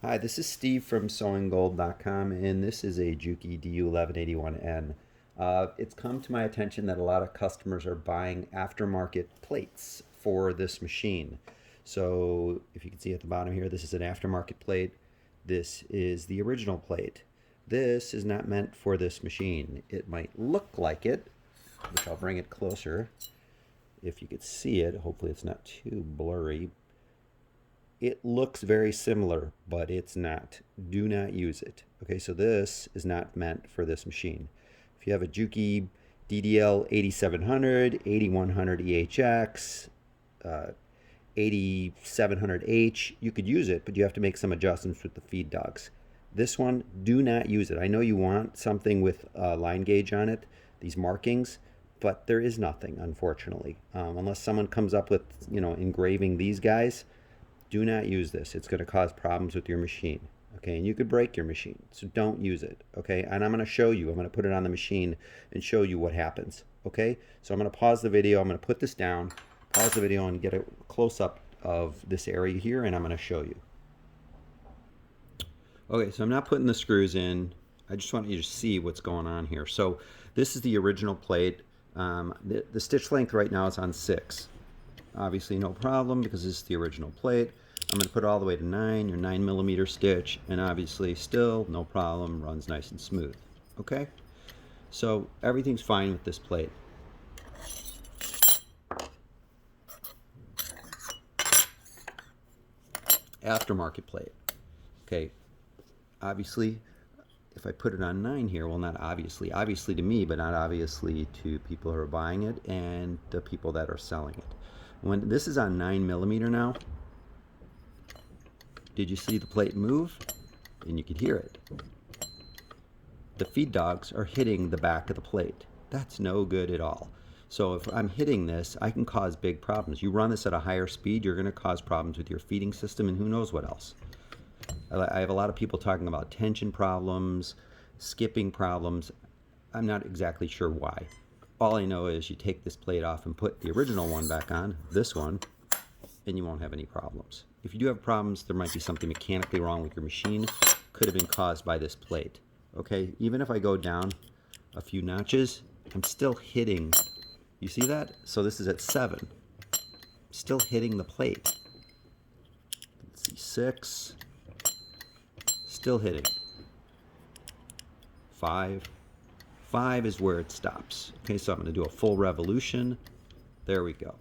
Hi, this is Steve from SewingGold.com, and this is a Juki DU-1181N. It's come to my attention that a lot of customers are buying aftermarket plates for this machine. So if you can see at the bottom here, this is an aftermarket plate. This is the original plate. This is not meant for this machine. It might look like it, which I'll bring it closer if you could see it. Hopefully it's not too blurry. It looks very similar, but it's not. Do not use it. Okay, so this is not meant for this machine. If you have a Juki DDL-8700, 8100 EHX, 8700H, you could use it, but you have to make some adjustments with the feed dogs. This one, do not use it. I know you want something with a line gauge on it, these markings, but there is nothing, unfortunately. Unless someone comes up with, engraving these guys, do not use this. It's going to cause problems with your machine. Okay, and you could break your machine, so don't use it. Okay, and I'm going to show you. I'm going to put it on the machine and show you what happens. Okay, so I'm going to pause the video. I'm going to put this down, pause the video, and get a close-up of this area here, and I'm going to show you. Okay, so I'm not putting the screws in. I just want you to see what's going on here. So this is the original plate. The stitch length right now is on 6. Obviously no problem because this is the original plate. I'm going to put it all the way to 9, your 9mm stitch, and obviously still no problem, runs nice and smooth. Okay, so everything's fine with this plate. Aftermarket plate. Okay, obviously if I put it on 9 here, well, not obviously to me, but not obviously to people who are buying it and the people that are selling it. When this is on 9mm now, did you see the plate move? And you could hear it. The feed dogs are hitting the back of the plate. That's no good at all. So if I'm hitting this, I can cause big problems. You run this at a higher speed, you're going to cause problems with your feeding system and who knows what else. I have a lot of people talking about tension problems, skipping problems. I'm not exactly sure why. All I know is you take this plate off and put the original one back on, this one, and you won't have any problems. If you do have problems, there might be something mechanically wrong with your machine. Could have been caused by this plate. Okay, even if I go down a few notches, I'm still hitting. You see that? So this is at 7. Still hitting the plate. Let's see, 6. Still hitting. 5. 5 is where it stops. Okay, so I'm going to do a full revolution. There we go.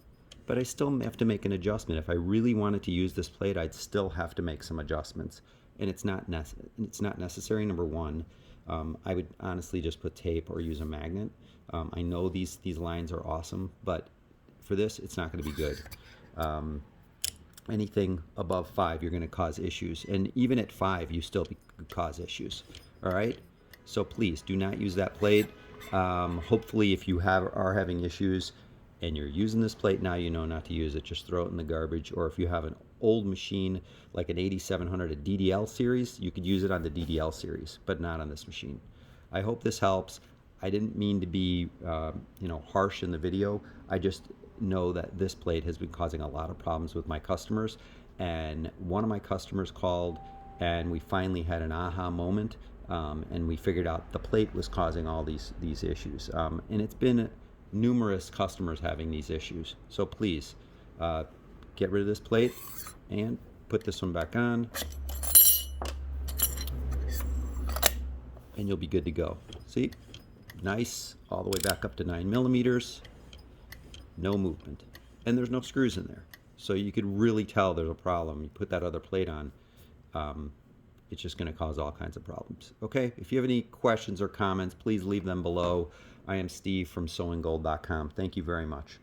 But I still have to make an adjustment. If I really wanted to use this plate, I'd still have to make some adjustments. And it's not necessary, number one. I would honestly just put tape or use a magnet. I know these lines are awesome, but for this, it's not going to be good. Anything above 5, you're going to cause issues. And even at 5, you still cause issues. All right? So please do not use that plate. Hopefully, if you are having issues and you're using this plate, now you know not to use it. Just throw it in the garbage. Or if you have an old machine like an 8700, a DDL series, you could use it on the DDL series, but not on this machine. I hope this helps. I didn't mean to be harsh in the video. I just know that this plate has been causing a lot of problems with my customers. And one of my customers called and we finally had an aha moment. And we figured out the plate was causing all these issues. And it's been numerous customers having these issues. So please get rid of this plate and put this one back on, and you'll be good to go. See, nice, all the way back up to 9mm, no movement, and there's no screws in there. So you could really tell there's a problem. You put that other plate on, it's just going to cause all kinds of problems. Okay, if you have any questions or comments, please leave them below. I am Steve from SewingGold.com. Thank you very much.